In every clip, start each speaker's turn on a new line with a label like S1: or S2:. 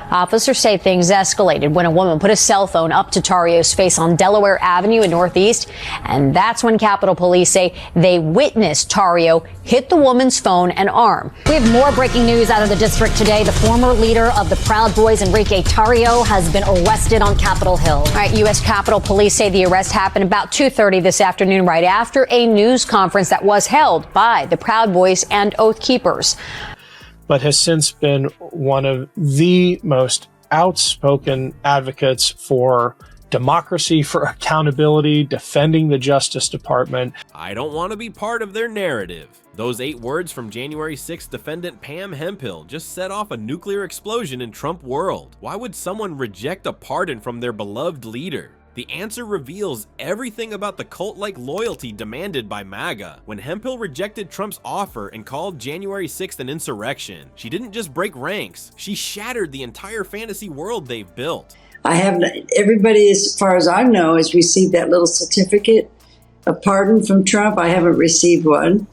S1: Officers say things escalated when a woman put a cell phone up to Tarrio's face on Delaware Avenue in Northeast. And that's when Capitol Police say they witnessed Tarrio hit the woman's phone and arm.
S2: We have more breaking news out of the district today. The former leader of the Proud Boys, Enrique Tarrio, has been arrested on Capitol Hill.
S1: All right, U.S. Capitol Police say the arrest happened about 2:30 this afternoon, right after a news conference that was held by the Proud Boys and Oath Keepers.
S3: But has since been one of the most outspoken advocates for democracy, for accountability, defending the Justice Department.
S4: I don't want to be part of their narrative. Those 8 words from January 6th defendant Pam Hemphill just set off a nuclear explosion in Trump world. Why would someone reject a pardon from their beloved leader? The answer reveals everything about the cult-like loyalty demanded by MAGA. When Hemphill rejected Trump's offer and called January 6th an insurrection, she didn't just break ranks, she shattered the entire fantasy world they've built.
S5: Everybody, as far as I know, has received that little certificate of pardon from Trump. I haven't received one.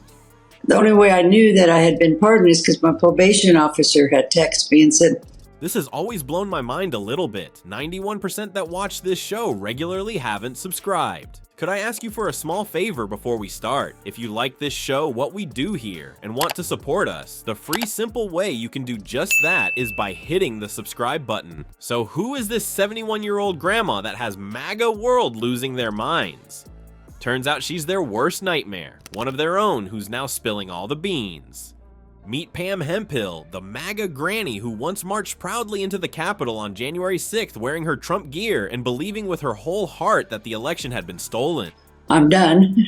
S5: The only way I knew that I had been pardoned is because my probation officer had texted me and said,
S4: "This has always blown my mind a little bit. 91% that watch this show regularly haven't subscribed. Could I ask you for a small favor before we start? If you like this show, what we do here, and want to support us, the free simple way you can do just that is by hitting the subscribe button. So who is this 71-year-old grandma that has MAGA world losing their minds? Turns out she's their worst nightmare, one of their own who's now spilling all the beans. Meet Pam Hemphill, the MAGA granny who once marched proudly into the Capitol on January 6th wearing her Trump gear and believing with her whole heart that the election had been stolen.
S5: "I'm done,"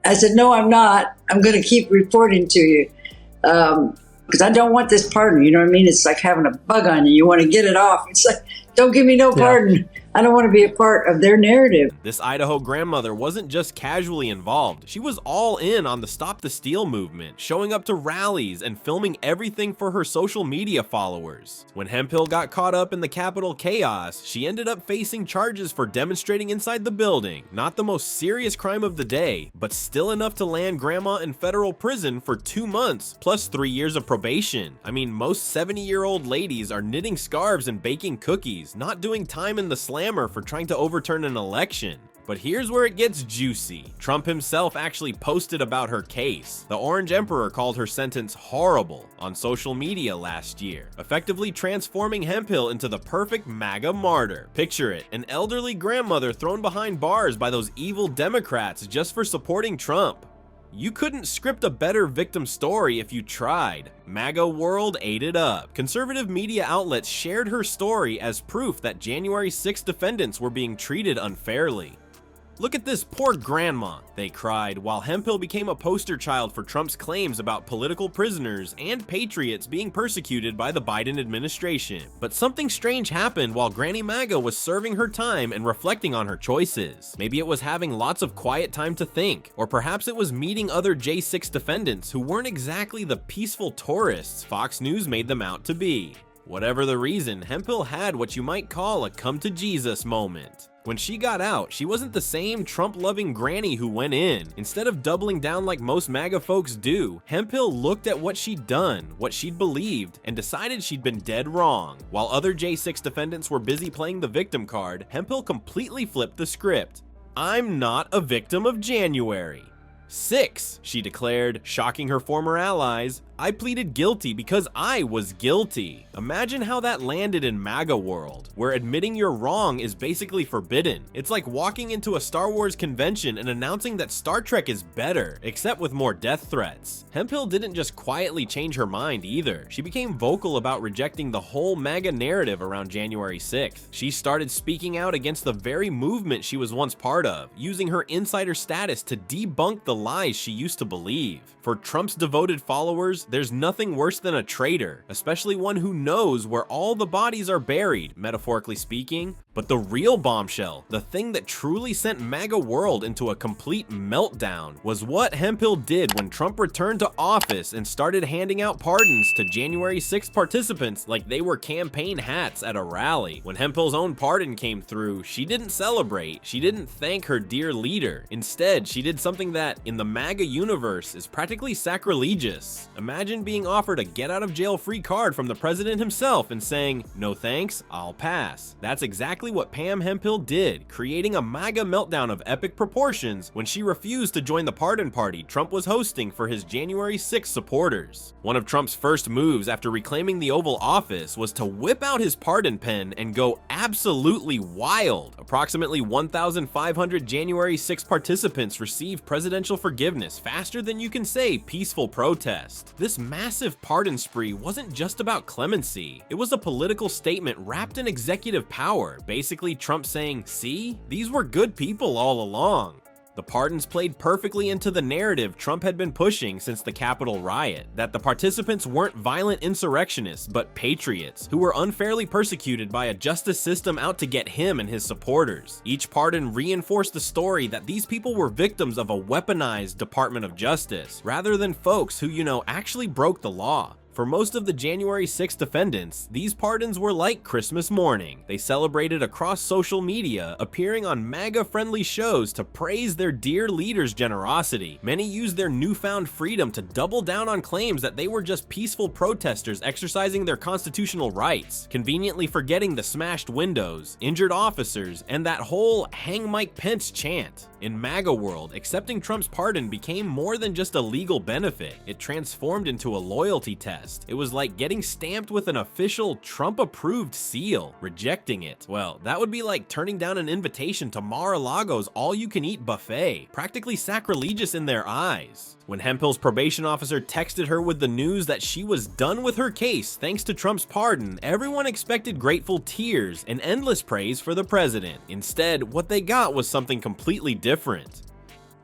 S5: I said, "No, I'm not. I'm going to keep reporting to you because I don't want this pardon." You know what I mean? It's like having a bug on you. You want to get it off. It's like, don't give me no pardon. I don't want to be a part of their narrative.
S4: This Idaho grandmother wasn't just casually involved. She was all in on the Stop the Steal movement, showing up to rallies and filming everything for her social media followers. When Hemphill got caught up in the Capitol chaos, she ended up facing charges for demonstrating inside the building. Not the most serious crime of the day, but still enough to land grandma in federal prison for 2 months, plus 3 years of probation. I mean, most 70-year-old ladies are knitting scarves and baking cookies, not doing time in the slammer for trying to overturn an election. But here's where it gets juicy. Trump himself actually posted about her case. The Orange Emperor called her sentence horrible on social media last year, effectively transforming Hemphill into the perfect MAGA martyr. Picture it, an elderly grandmother thrown behind bars by those evil Democrats just for supporting Trump. You couldn't script a better victim story if you tried. MAGA world ate it up. Conservative media outlets shared her story as proof that January 6 defendants were being treated unfairly. "Look at this poor grandma," they cried, while Hemphill became a poster child for Trump's claims about political prisoners and patriots being persecuted by the Biden administration. But something strange happened while Granny MAGA was serving her time and reflecting on her choices. Maybe it was having lots of quiet time to think, or perhaps it was meeting other J6 defendants who weren't exactly the peaceful tourists Fox News made them out to be. Whatever the reason, Hemphill had what you might call a come to Jesus moment. When she got out, she wasn't the same Trump-loving granny who went in. Instead of doubling down like most MAGA folks do, Hemphill looked at what she'd done, what she'd believed, and decided she'd been dead wrong. While other J6 defendants were busy playing the victim card, Hemphill completely flipped the script. "I'm not a victim of January 6, she declared, shocking her former allies. "I pleaded guilty because I was guilty." Imagine how that landed in MAGA world, where admitting you're wrong is basically forbidden. It's like walking into a Star Wars convention and announcing that Star Trek is better, except with more death threats. Hemphill didn't just quietly change her mind either. She became vocal about rejecting the whole MAGA narrative around January 6th. She started speaking out against the very movement she was once part of, using her insider status to debunk the lies she used to believe. For Trump's devoted followers, there's nothing worse than a traitor, especially one who knows where all the bodies are buried, metaphorically speaking. But the real bombshell, the thing that truly sent MAGA world into a complete meltdown, was what Hemphill did when Trump returned to office and started handing out pardons to January 6th participants like they were campaign hats at a rally. When Hemphill's own pardon came through, she didn't celebrate, she didn't thank her dear leader. Instead, she did something that, in the MAGA universe, is practically sacrilegious. Imagine Imagine being offered a get-out-of-jail-free card from the president himself and saying, "No thanks, I'll pass." That's exactly what Pam Hemphill did, creating a MAGA meltdown of epic proportions when she refused to join the pardon party Trump was hosting for his January 6th supporters. One of Trump's first moves after reclaiming the Oval Office was to whip out his pardon pen and go absolutely wild. Approximately 1,500 January 6 participants received presidential forgiveness faster than you can say peaceful protest. This massive pardon spree wasn't just about clemency. It was a political statement wrapped in executive power, basically Trump saying, "See, these were good people all along." The pardons played perfectly into the narrative Trump had been pushing since the Capitol riot, that the participants weren't violent insurrectionists, but patriots, who were unfairly persecuted by a justice system out to get him and his supporters. Each pardon reinforced the story that these people were victims of a weaponized Department of Justice, rather than folks who, actually broke the law. For most of the January 6 defendants, these pardons were like Christmas morning. They celebrated across social media, appearing on MAGA-friendly shows to praise their dear leader's generosity. Many used their newfound freedom to double down on claims that they were just peaceful protesters exercising their constitutional rights, conveniently forgetting the smashed windows, injured officers, and that whole "Hang Mike Pence" chant. In MAGA world, accepting Trump's pardon became more than just a legal benefit. It transformed into a loyalty test. It was like getting stamped with an official Trump-approved seal. Rejecting it, well, that would be like turning down an invitation to Mar-a-Lago's all-you-can-eat buffet, practically sacrilegious in their eyes. When Hemphill's probation officer texted her with the news that she was done with her case thanks to Trump's pardon, everyone expected grateful tears and endless praise for the president. Instead, what they got was something completely different.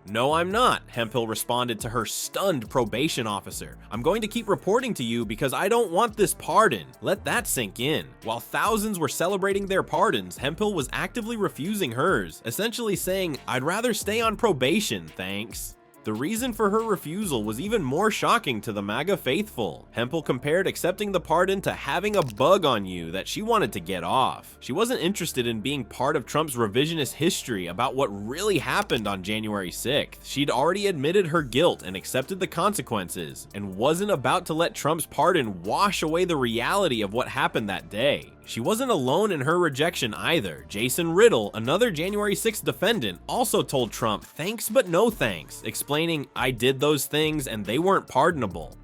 S4: "No, I'm not," Hemphill responded to her stunned probation officer. "I'm going to keep reporting to you because I don't want this pardon." Let that sink in. While thousands were celebrating their pardons, Hemphill was actively refusing hers, essentially saying, "I'd rather stay on probation, thanks." The reason for her refusal was even more shocking to the MAGA faithful. Hemphill compared accepting the pardon to having a bug on you that she wanted to get off. She wasn't interested in being part of Trump's revisionist history about what really happened on January 6th. She'd already admitted her guilt and accepted the consequences, and wasn't about to let Trump's pardon wash away the reality of what happened that day. She wasn't alone in her rejection either. Jason Riddle, another January 6th defendant, also told Trump, "Thanks but no thanks," explaining, "I did those things and they weren't pardonable."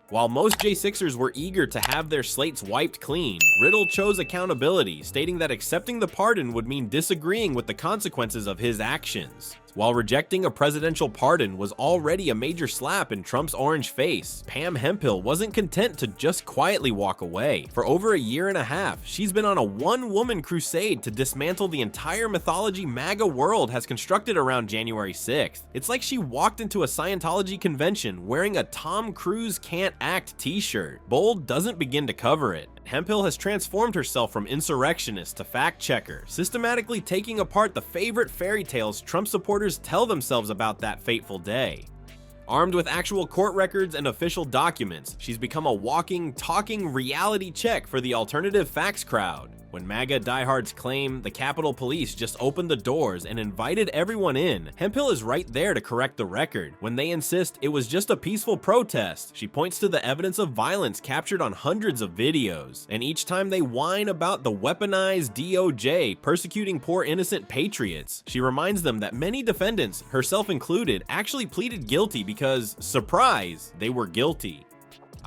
S4: While most J6ers were eager to have their slates wiped clean, Riddle chose accountability, stating that accepting the pardon would mean disagreeing with the consequences of his actions. While rejecting a presidential pardon was already a major slap in Trump's orange face, Pam Hemphill wasn't content to just quietly walk away. For over a year and a half, she's been on a one-woman crusade to dismantle the entire mythology MAGA world has constructed around January 6th. It's like she walked into a Scientology convention wearing a Tom Cruise Can't Act t-shirt. Bold doesn't begin to cover it. Hemphill has transformed herself from insurrectionist to fact-checker, systematically taking apart the favorite fairy tales Trump supporters tell themselves about that fateful day. Armed with actual court records and official documents, she's become a walking, talking reality check for the alternative facts crowd. When MAGA diehards claim the Capitol Police just opened the doors and invited everyone in, Hemphill is right there to correct the record. When they insist it was just a peaceful protest, she points to the evidence of violence captured on hundreds of videos. And each time they whine about the weaponized DOJ persecuting poor innocent patriots, she reminds them that many defendants, herself included, actually pleaded guilty because, surprise, they were guilty.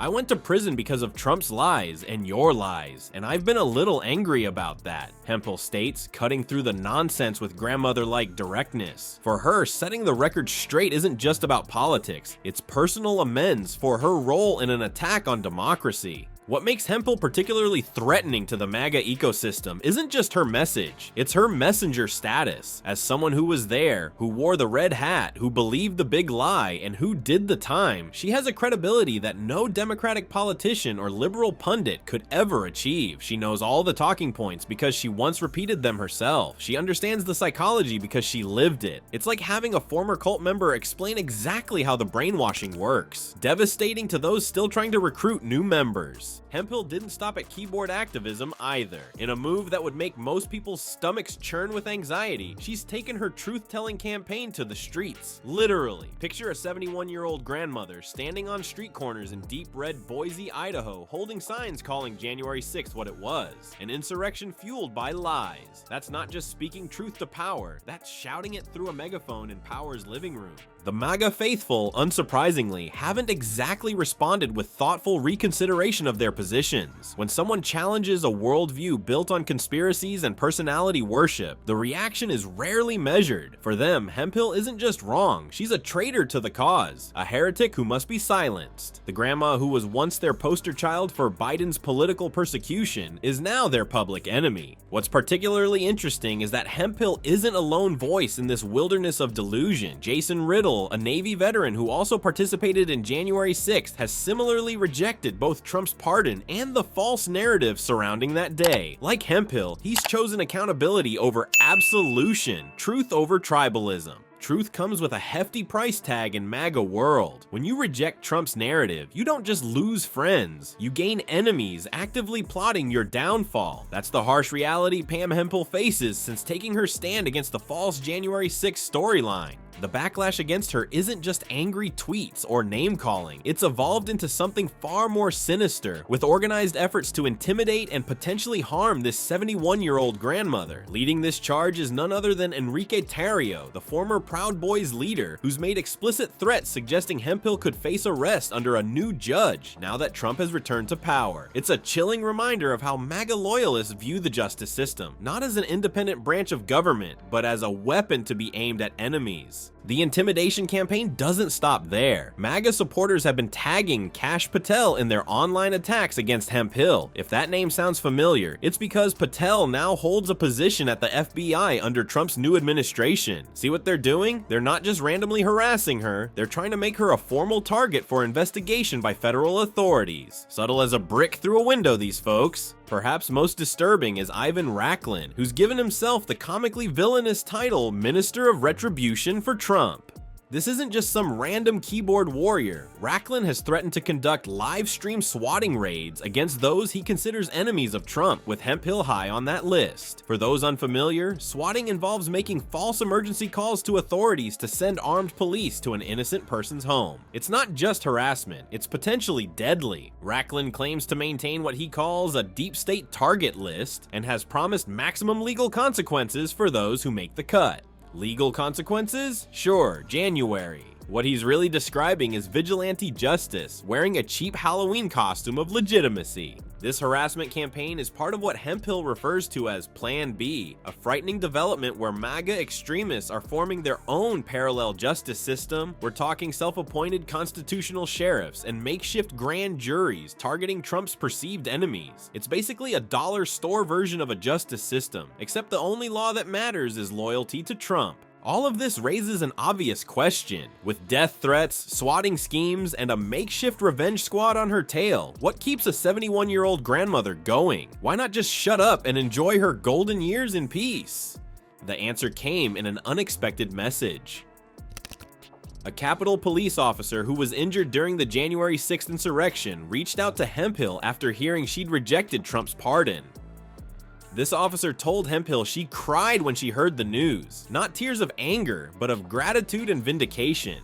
S4: "I went to prison because of Trump's lies and your lies, and I've been a little angry about that," Hemphill states, cutting through the nonsense with grandmother-like directness. For her, setting the record straight isn't just about politics, it's personal amends for her role in an attack on democracy. What makes Hemphill particularly threatening to the MAGA ecosystem isn't just her message, it's her messenger status. As someone who was there, who wore the red hat, who believed the big lie, and who did the time, she has a credibility that no Democratic politician or liberal pundit could ever achieve. She knows all the talking points because she once repeated them herself. She understands the psychology because she lived it. It's like having a former cult member explain exactly how the brainwashing works. Devastating to those still trying to recruit new members. But Hemphill didn't stop at keyboard activism either. In a move that would make most people's stomachs churn with anxiety, she's taken her truth-telling campaign to the streets. Literally. Picture a 71-year-old grandmother standing on street corners in deep red Boise, Idaho, holding signs calling January 6th what it was, an insurrection fueled by lies. That's not just speaking truth to power, that's shouting it through a megaphone in power's living room. The MAGA faithful, unsurprisingly, haven't exactly responded with thoughtful reconsideration of their positions. When someone challenges a worldview built on conspiracies and personality worship, the reaction is rarely measured. For them, Hemphill isn't just wrong, she's a traitor to the cause, a heretic who must be silenced. The grandma who was once their poster child for Biden's political persecution is now their public enemy. What's particularly interesting is that Hemphill isn't a lone voice in this wilderness of delusion. Jason Riddle, a Navy veteran who also participated in January 6th, has similarly rejected both Trump's pardon and the false narrative surrounding that day. Like Hemphill, he's chosen accountability over absolution, truth over tribalism. Truth comes with a hefty price tag in MAGA world. When you reject Trump's narrative, you don't just lose friends, you gain enemies actively plotting your downfall. That's the harsh reality Pam Hemphill faces since taking her stand against the false January 6th storyline. The backlash against her isn't just angry tweets or name-calling. It's evolved into something far more sinister, with organized efforts to intimidate and potentially harm this 71-year-old grandmother. Leading this charge is none other than Enrique Tarrio, the former Proud Boys leader, who's made explicit threats suggesting Hemphill could face arrest under a new judge now that Trump has returned to power. It's a chilling reminder of how MAGA loyalists view the justice system, not as an independent branch of government, but as a weapon to be aimed at enemies. The intimidation campaign doesn't stop there. MAGA supporters have been tagging Kash Patel in their online attacks against Hemphill. If that name sounds familiar, it's because Patel now holds a position at the FBI under Trump's new administration. See what they're doing? They're not just randomly harassing her, they're trying to make her a formal target for investigation by federal authorities. Subtle as a brick through a window, these folks. Perhaps most disturbing is Ivan Racklin, who's given himself the comically villainous title Minister of Retribution for Trump. This isn't just some random keyboard warrior. Racklin has threatened to conduct live stream swatting raids against those he considers enemies of Trump, with Hemphill high on that list. For those unfamiliar, swatting involves making false emergency calls to authorities to send armed police to an innocent person's home. It's not just harassment, it's potentially deadly. Racklin claims to maintain what he calls a deep state target list and has promised maximum legal consequences for those who make the cut. Legal consequences? Sure, January. What he's really describing is vigilante justice, wearing a cheap Halloween costume of legitimacy. This harassment campaign is part of what Hemphill refers to as Plan B, a frightening development where MAGA extremists are forming their own parallel justice system. We're talking self-appointed constitutional sheriffs and makeshift grand juries targeting Trump's perceived enemies. It's basically a dollar store version of a justice system, except the only law that matters is loyalty to Trump. All of this raises an obvious question. With death threats, swatting schemes, and a makeshift revenge squad on her tail, what keeps a 71-year-old grandmother going? Why not just shut up and enjoy her golden years in peace? The answer came in an unexpected message. A Capitol police officer who was injured during the January 6th insurrection reached out to Hemphill after hearing she'd rejected Trump's pardon. This officer told Hemphill she cried when she heard the news, not tears of anger, but of gratitude and vindication.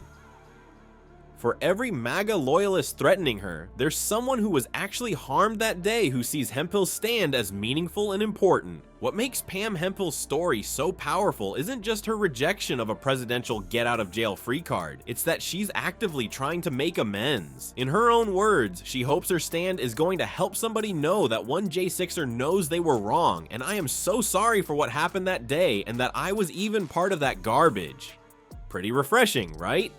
S4: For every MAGA loyalist threatening her, there's someone who was actually harmed that day who sees Hemphill's stand as meaningful and important. What makes Pam Hemphill's story so powerful isn't just her rejection of a presidential get-out-of-jail-free card, it's that she's actively trying to make amends. In her own words, she hopes her stand is going to help somebody know that one J6er knows they were wrong, and I am so sorry for what happened that day and that I was even part of that garbage. Pretty refreshing, right?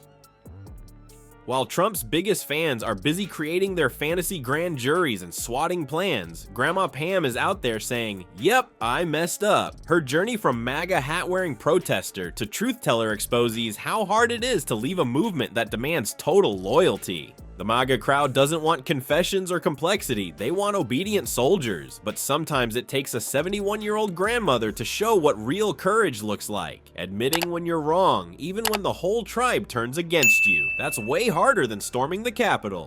S4: While Trump's biggest fans are busy creating their fantasy grand juries and swatting plans, Grandma Pam is out there saying, "Yep, I messed up." Her journey from MAGA hat-wearing protester to truth-teller exposes how hard it is to leave a movement that demands total loyalty. The MAGA crowd doesn't want confessions or complexity, they want obedient soldiers. But sometimes it takes a 71-year-old grandmother to show what real courage looks like. Admitting when you're wrong, even when the whole tribe turns against you. That's way harder than storming the Capitol.